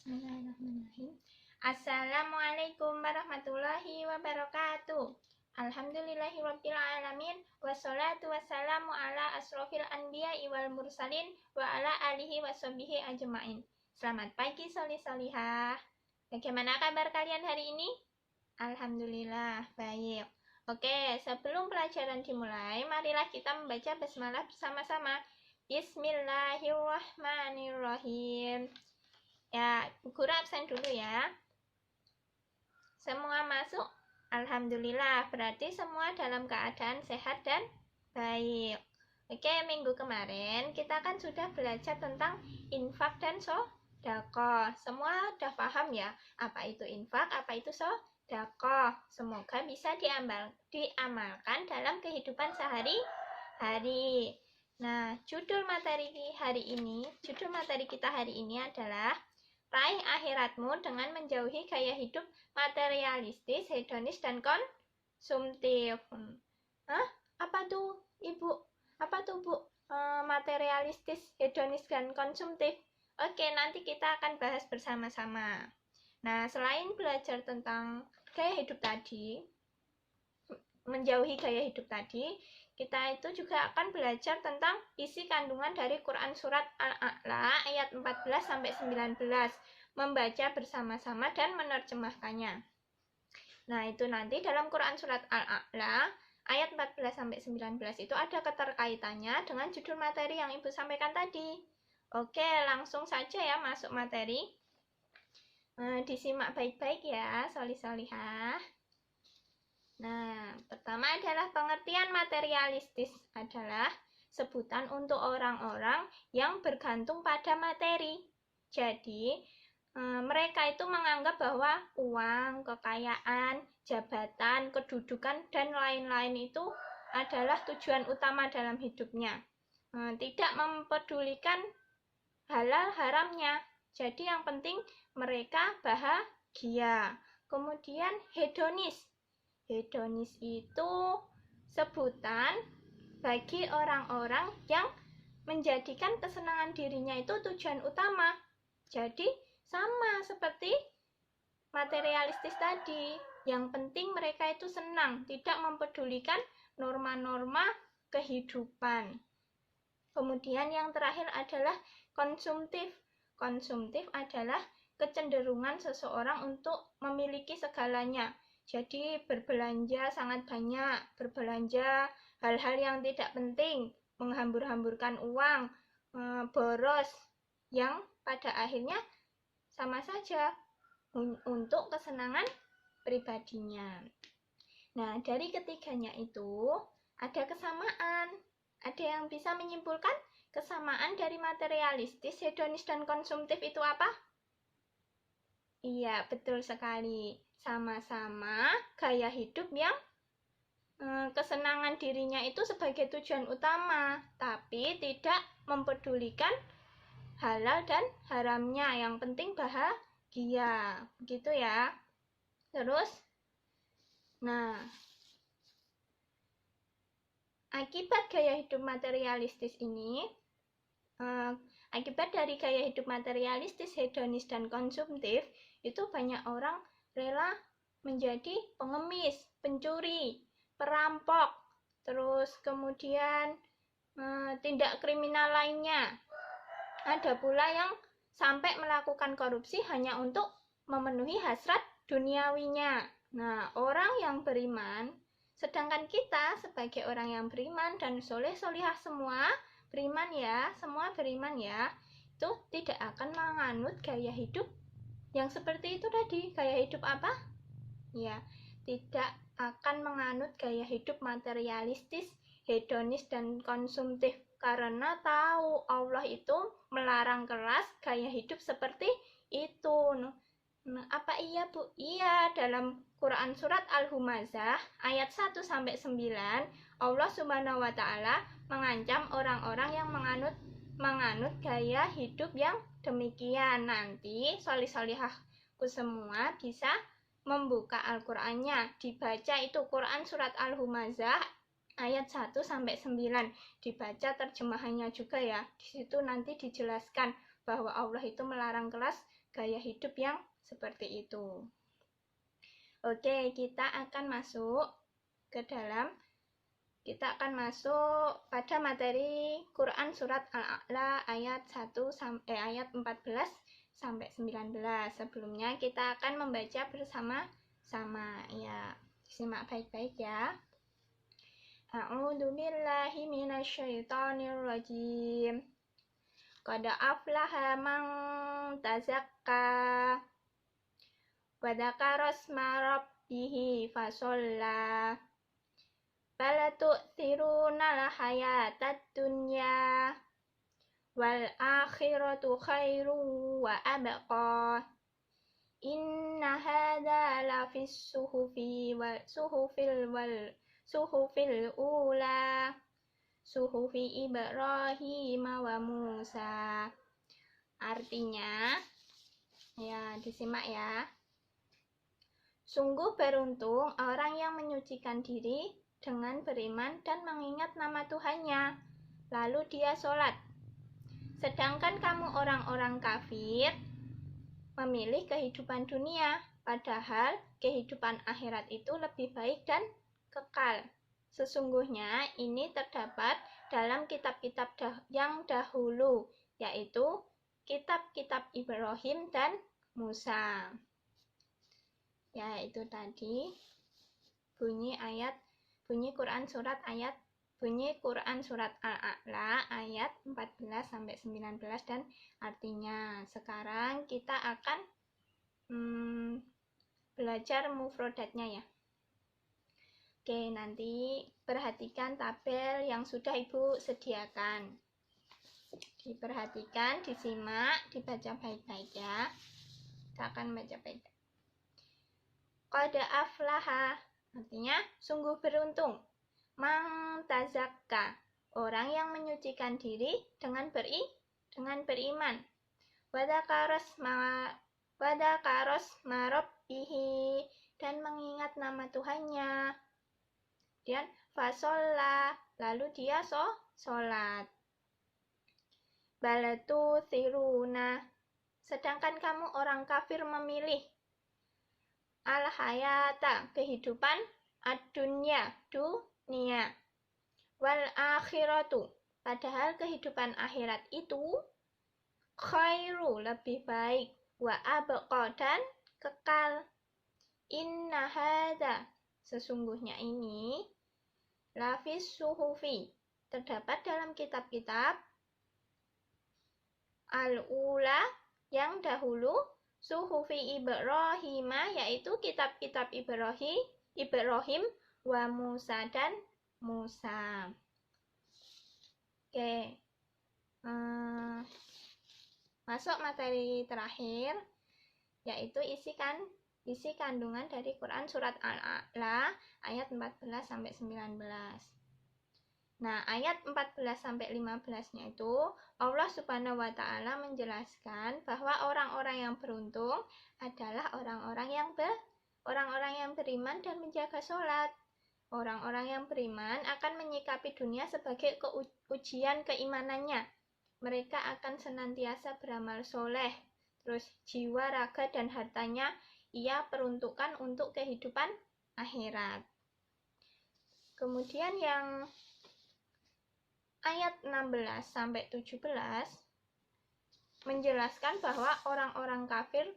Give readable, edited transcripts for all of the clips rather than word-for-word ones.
Bismillahirrahmanirrahim. Assalamualaikum warahmatullahi wabarakatuh. Alhamdulillahirabbil alamin wassalatu wassalamu ala asrofil anbiya'i wal mursalin wa ala alihi washabihi ajmain. Selamat pagi solih-solihah. Bagaimana kabar kalian hari ini? Alhamdulillah baik. Oke, sebelum pelajaran dimulai, marilah kita membaca basmalah bersama-sama. Bismillahirrahmanirrahim. Ya, guru absen dulu ya. Semua masuk? Alhamdulillah, berarti semua dalam keadaan sehat dan baik. Oke, minggu kemarin kita kan sudah belajar tentang infak dan sedekah. Semua udah paham ya, apa itu infak, apa itu sedekah. Semoga bisa diamalkan dalam kehidupan sehari-hari. Nah, judul materi kita hari ini adalah raih akhiratmu dengan menjauhi gaya hidup materialistis, hedonis, dan konsumtif. Apa tuh, Ibu? Apa tuh, Bu? Materialistis, hedonis, dan konsumtif. Oke, nanti kita akan bahas bersama-sama. Nah, selain belajar tentang gaya hidup tadi, menjauhi gaya hidup tadi, kita itu juga akan belajar tentang isi kandungan dari Quran Surat Al-A'la ayat 14-19, membaca bersama-sama dan menerjemahkannya. Nah, itu nanti dalam Quran Surat Al-A'la ayat 14-19 itu ada keterkaitannya dengan judul materi yang Ibu sampaikan tadi. Oke, langsung saja ya masuk materi. Disimak baik-baik ya, solih-solihah. Nah, pertama adalah pengertian materialistis adalah sebutan untuk orang-orang yang bergantung pada materi. Jadi, mereka itu menganggap bahwa uang, kekayaan, jabatan, kedudukan, dan lain-lain itu adalah tujuan utama dalam hidupnya. Tidak mempedulikan halal haramnya. Jadi yang penting mereka bahagia. Kemudian hedonis. Hedonis itu sebutan bagi orang-orang yang menjadikan kesenangan dirinya itu tujuan utama. Jadi sama seperti materialistis tadi. Yang penting mereka itu senang, tidak mempedulikan norma-norma kehidupan. Kemudian yang terakhir adalah konsumtif. Konsumtif adalah kecenderungan seseorang untuk memiliki segalanya. Jadi berbelanja sangat banyak, berbelanja hal-hal yang tidak penting, menghambur-hamburkan uang, boros, yang pada akhirnya sama saja untuk kesenangan pribadinya. Nah, dari ketiganya itu ada kesamaan. Ada yang bisa menyimpulkan kesamaan dari materialistis, hedonis, dan konsumtif itu apa? Iya, betul sekali. Sama-sama gaya hidup yang kesenangan dirinya itu sebagai tujuan utama, tapi tidak mempedulikan halal dan haramnya. Yang penting bahagia, begitu ya. Terus, nah, akibat gaya hidup materialistis ini, akibat dari gaya hidup materialistis, hedonis, dan konsumtif, itu banyak orang rela menjadi pengemis, pencuri, perampok, terus kemudian tindak kriminal lainnya. Ada pula yang sampai melakukan korupsi hanya untuk memenuhi hasrat duniawinya. Nah, orang yang beriman, sedangkan kita sebagai orang yang beriman dan soleh-solihah semua beriman ya, semua beriman ya, itu tidak akan menganut gaya hidup yang seperti itu tadi. Gaya hidup apa? Ya, tidak akan menganut gaya hidup materialistis, hedonis, dan konsumtif, karena tahu Allah itu melarang keras gaya hidup seperti itu. Nah, apa iya, Bu? Iya, dalam Quran Surat Al-Humazah ayat 1-9 Allah Subhanahu wa Ta'ala mengancam orang-orang yang menganut gaya hidup yang demikian. Nanti solih-solihahku semua bisa membuka Al-Qur'annya, dibaca itu Quran Surat Al-Humazah ayat 1-9, dibaca terjemahannya juga ya. Di situ nanti dijelaskan bahwa Allah itu melarang keras gaya hidup yang seperti itu. Oke, kita akan masuk pada materi Quran surat Al-A'la ayat 14 sampai 19. Sebelumnya kita akan membaca bersama-sama ya. Simak baik-baik ya. A'udzu billahi minasyaitonir rajim. Qad aflaha man tazakka wa dzakara isma rabbih fasholla. Bal tu'thiruna al-hayatad dunya wal akhiratu khairu wa abqa. Inna hadza la fis suhufil ula suhufi Ibrahim wa Musa. Artinya, ya disimak ya. Sungguh beruntung orang yang menyucikan diri dengan beriman dan mengingat nama Tuhannya, lalu dia sholat. Sedangkan kamu orang-orang kafir memilih kehidupan dunia, padahal kehidupan akhirat itu lebih baik dan kekal. Sesungguhnya ini terdapat dalam kitab-kitab yang dahulu, yaitu kitab-kitab Ibrahim dan Musa. Ya, itu tadi bunyi Quran surat Al-A'la ayat 14 sampai 19 dan artinya. Sekarang kita akan belajar mufrodatnya ya. Oke, nanti perhatikan tabel yang sudah Ibu sediakan. Diperhatikan, disimak, dibaca baik-baik ya. Kita akan baca baik-baik. Qad aflaha, artinya sungguh beruntung. Man tazakka, orang yang menyucikan diri dengan beriman. Wadakaros marobbihi, dan mengingat nama Tuhannya. Dan fasolla, lalu dia sholat. Balatu thiruna, sedangkan kamu orang kafir memilih al-hayata, kehidupan ad-dunya, dunia. Wal akhiratu, padahal kehidupan akhirat itu khairu, lebih baik, wa abqa, dan kekal. Inna hadza, sesungguhnya ini, lafis suhufi, terdapat dalam kitab-kitab al-ula, yang dahulu, suhufi Ibrahim, yaitu kitab-kitab Ibrahim wa Musa, dan Musa. Oke, masuk materi terakhir, yaitu isi kandungan dari Quran surat Al-A'la ayat 14 sampai 19. Nah, ayat 14 sampai 15-nya itu Allah Subhanahu wa taala menjelaskan bahwa orang-orang yang beruntung adalah orang-orang yang beriman dan menjaga sholat. Orang-orang yang beriman akan menyikapi dunia sebagai ujian keimanannya. Mereka akan senantiasa beramal soleh. Terus jiwa, raga, dan hartanya ia peruntukkan untuk kehidupan akhirat. Kemudian yang ayat 16 sampai 17 menjelaskan bahwa orang-orang kafir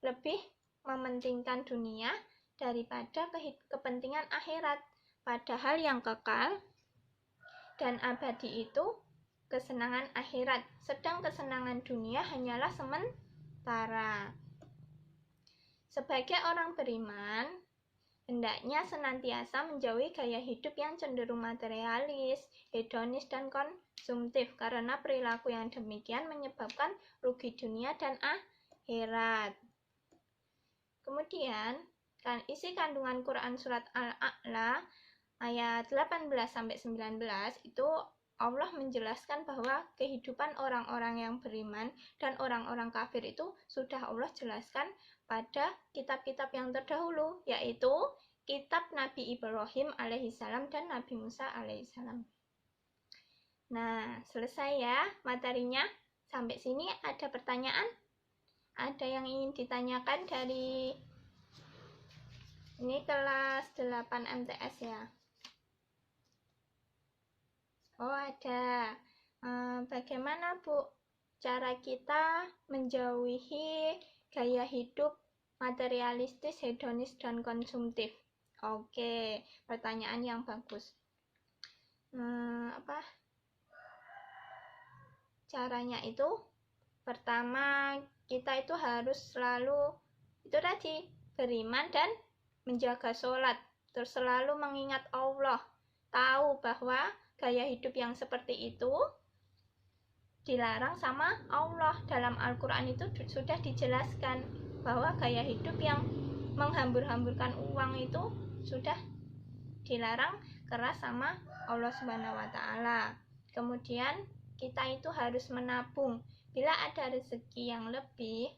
lebih mementingkan dunia daripada kepentingan akhirat. Padahal yang kekal dan abadi itu kesenangan akhirat, sedang kesenangan dunia hanyalah sementara. Sebagai orang beriman, hendaknya senantiasa menjauhi gaya hidup yang cenderung materialis, hedonis, dan konsumtif, karena perilaku yang demikian menyebabkan rugi dunia dan akhirat. Kemudian, isi kandungan Quran surat Al-A'la ayat 18 sampai 19 itu Allah menjelaskan bahwa kehidupan orang-orang yang beriman dan orang-orang kafir itu sudah Allah jelaskan pada kitab-kitab yang terdahulu, yaitu kitab Nabi Ibrahim alaihissalam dan Nabi Musa alaihissalam. Nah, selesai ya materinya. Sampai sini ada pertanyaan? Ada yang ingin ditanyakan dari ini kelas 8 MTS ya? Oh, ada. Bagaimana Bu cara kita menjauhi gaya hidup materialistis, hedonis, dan konsumtif? Oke, pertanyaan yang bagus. Caranya itu, pertama kita itu harus selalu itu tadi beriman dan menjaga sholat, terus selalu mengingat Allah, tahu bahwa gaya hidup yang seperti itu dilarang sama Allah. Dalam Al-Quran itu sudah dijelaskan bahwa gaya hidup yang menghambur-hamburkan uang itu sudah dilarang keras sama Allah Subhanahu wa Ta'ala. Kemudian kita itu harus menabung. Bila ada rezeki yang lebih,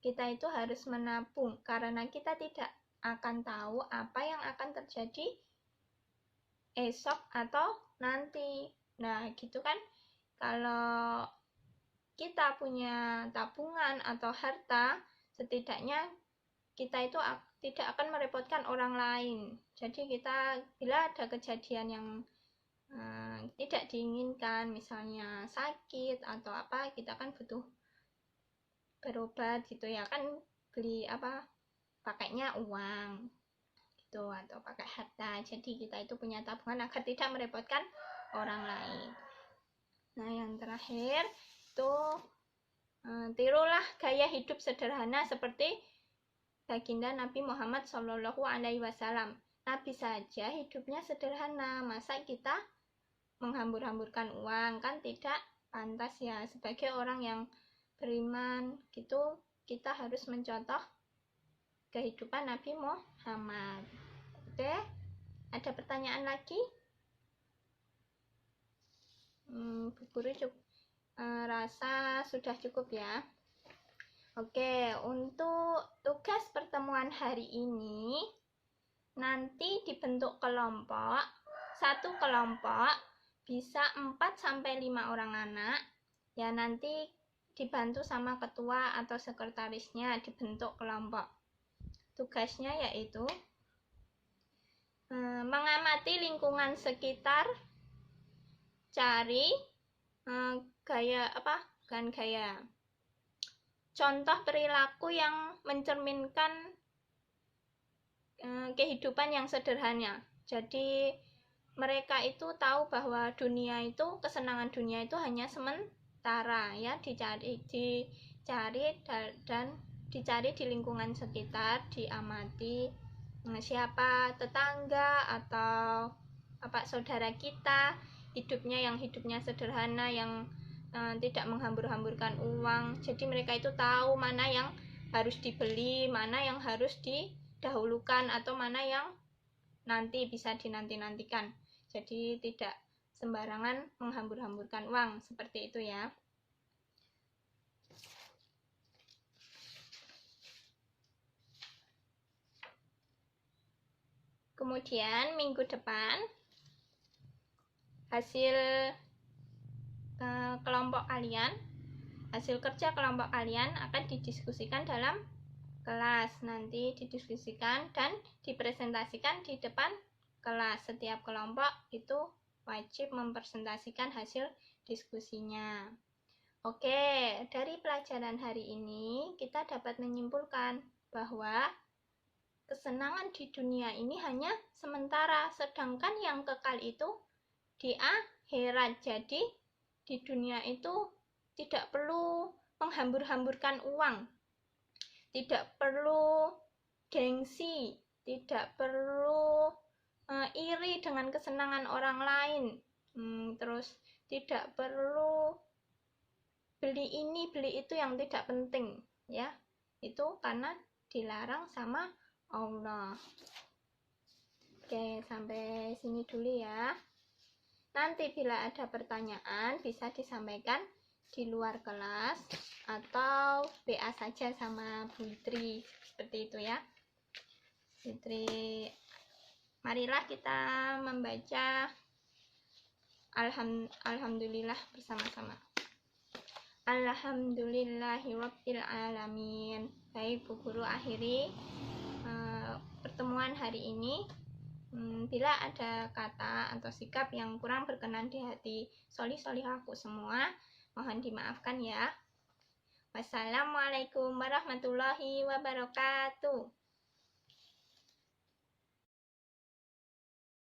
kita itu harus menabung karena kita tidak akan tahu apa yang akan terjadi esok atau nanti. Nah, gitu kan, kalau kita punya tabungan atau harta, setidaknya kita itu tidak akan merepotkan orang lain. Jadi kita bila ada kejadian yang tidak diinginkan, misalnya sakit atau apa, kita kan butuh berobat gitu ya, kan beli apa, pakainya uang gitu atau pakai harta. Jadi kita itu punya tabungan agar tidak merepotkan orang lain. Nah, yang terakhir itu tirulah gaya hidup sederhana seperti baginda Nabi Muhammad SAW. Nabi saja hidupnya sederhana, masa kita menghambur-hamburkan uang? Kan tidak pantas ya. Sebagai orang yang beriman gitu, kita harus mencontoh kehidupan Nabi Muhammad. Oke, ada pertanyaan lagi? Bu Guru rasa sudah cukup ya. Oke, untuk tugas pertemuan hari ini nanti dibentuk kelompok. Satu kelompok bisa 4-5 orang anak. Ya, nanti dibantu sama ketua atau sekretarisnya dibentuk kelompok. Tugasnya yaitu mengamati lingkungan sekitar, cari contoh perilaku yang mencerminkan kehidupan yang sederhana. Jadi mereka itu tahu bahwa dunia itu, kesenangan dunia itu hanya sementara ya, dicari dan dicari di lingkungan sekitar, diamati siapa tetangga atau saudara kita hidupnya sederhana, yang tidak menghambur-hamburkan uang. Jadi mereka itu tahu mana yang harus dibeli, mana yang harus didahulukan, atau mana yang nanti bisa dinanti-nantikan. Jadi tidak sembarangan menghambur-hamburkan uang, seperti itu ya. Kemudian minggu depan hasil kerja kelompok kalian akan didiskusikan dalam kelas. Nanti didiskusikan dan dipresentasikan di depan kelas. Setiap kelompok itu wajib mempresentasikan hasil diskusinya. Oke, dari pelajaran hari ini kita dapat menyimpulkan bahwa kesenangan di dunia ini hanya sementara, sedangkan yang kekal itu di akhirat. Jadi di dunia itu tidak perlu menghambur-hamburkan uang, tidak perlu gengsi, tidak perlu iri dengan kesenangan orang lain, terus tidak perlu beli ini beli itu yang tidak penting ya. Itu karena dilarang sama Allah. Oke, sampai sini dulu ya. Nanti bila ada pertanyaan bisa disampaikan di luar kelas atau WA saja sama Bu Itri, seperti itu ya. Itri, marilah kita membaca Alhamdulillah bersama-sama. Alhamdulillahirabbil alamin. Baik Bu Guru, akhiri pertemuan hari ini. Bila ada kata atau sikap yang kurang berkenan di hati solih-solihahku semua, mohon dimaafkan ya. Wassalamualaikum warahmatullahi wabarakatuh.